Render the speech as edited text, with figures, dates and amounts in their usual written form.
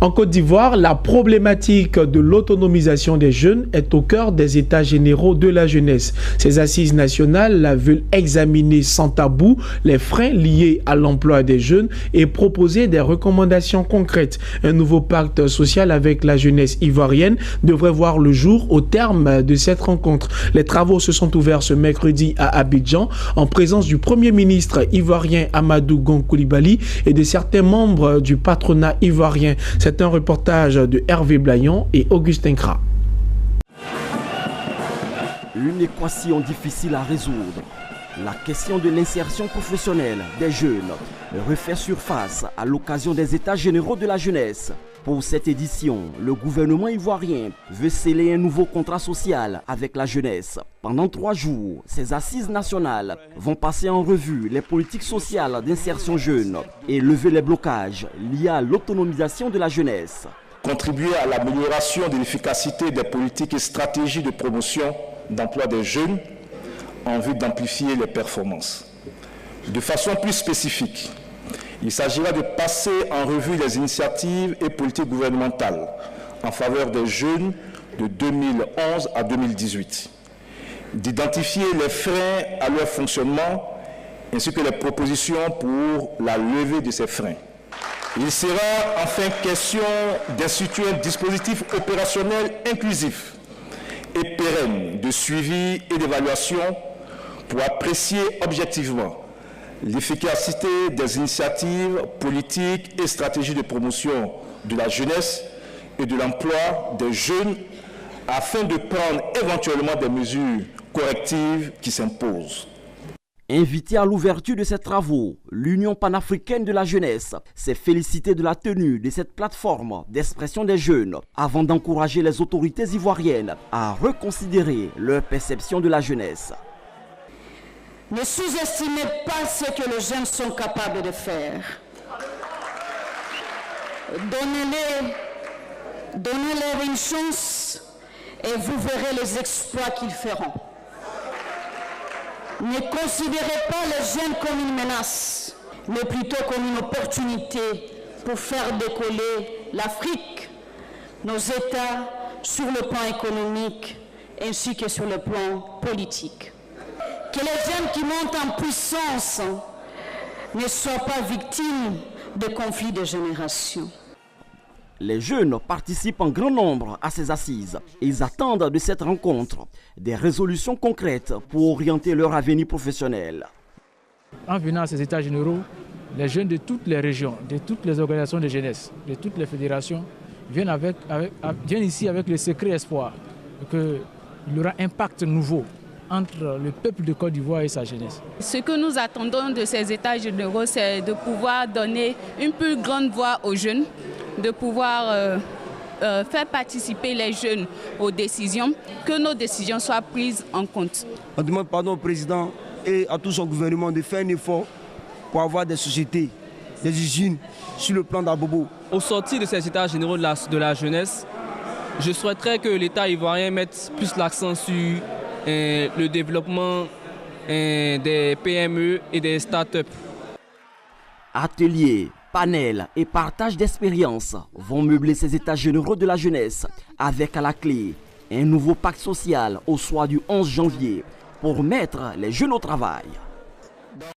En Côte d'Ivoire, la problématique de l'autonomisation des jeunes est au cœur des États généraux de la jeunesse. Ces assises nationales veulent examiner sans tabou les freins liés à l'emploi des jeunes et proposer des recommandations concrètes. Un nouveau pacte social avec la jeunesse ivoirienne devrait voir le jour au terme de cette rencontre. Les travaux se sont ouverts ce mercredi à Abidjan en présence du Premier ministre ivoirien Amadou Gon Coulibaly et de certains membres du patronat ivoirien. C'est un reportage de Hervé Blayon et Augustin Kra. Une équation difficile à résoudre. La question de l'insertion professionnelle des jeunes refait surface à l'occasion des États généraux de la jeunesse. Pour cette édition, le gouvernement ivoirien veut sceller un nouveau contrat social avec la jeunesse. Pendant 3 jours, ces assises nationales vont passer en revue les politiques sociales d'insertion jeune et lever les blocages liés à l'autonomisation de la jeunesse. Contribuer à l'amélioration de l'efficacité des politiques et stratégies de promotion d'emploi des jeunes en vue d'amplifier les performances. De façon plus spécifique, il s'agira de passer en revue les initiatives et politiques gouvernementales en faveur des jeunes de 2011 à 2018, d'identifier les freins à leur fonctionnement ainsi que les propositions pour la levée de ces freins. Il sera enfin question d'instituer un dispositif opérationnel inclusif et pérenne de suivi et d'évaluation pour apprécier objectivement l'efficacité des initiatives politiques et stratégies de promotion de la jeunesse et de l'emploi des jeunes afin de prendre éventuellement des mesures correctives qui s'imposent. Invité à l'ouverture de ces travaux, l'Union panafricaine de la jeunesse s'est félicitée de la tenue de cette plateforme d'expression des jeunes avant d'encourager les autorités ivoiriennes à reconsidérer leur perception de la jeunesse. Ne sous-estimez pas ce que les jeunes sont capables de faire. Donnez-leur une chance et vous verrez les exploits qu'ils feront. Ne considérez pas les jeunes comme une menace, mais plutôt comme une opportunité pour faire décoller l'Afrique, nos États, sur le plan économique ainsi que sur le plan politique. Que les jeunes qui montent en puissance ne soient pas victimes de conflits de génération. Les jeunes participent en grand nombre à ces assises. Ils attendent de cette rencontre des résolutions concrètes pour orienter leur avenir professionnel. En venant à ces États généraux, les jeunes de toutes les régions, de toutes les organisations de jeunesse, de toutes les fédérations viennent ici avec le secret espoir qu'il y aura un impact nouveau entre le peuple de Côte d'Ivoire et sa jeunesse. Ce que nous attendons de ces États généraux, c'est de pouvoir donner une plus grande voix aux jeunes, de pouvoir faire participer les jeunes aux décisions, que nos décisions soient prises en compte. On demande pardon au président et à tout son gouvernement de faire un effort pour avoir des sociétés, des usines sur le plan d'Abobo. Au sortir de ces États généraux de la jeunesse, je souhaiterais que l'État ivoirien mette plus l'accent sur le développement des PME et des start-up. Ateliers, panels et partage d'expériences vont meubler ces États généraux de la jeunesse avec à la clé un nouveau pacte social au soir du 11 janvier pour mettre les jeunes au travail.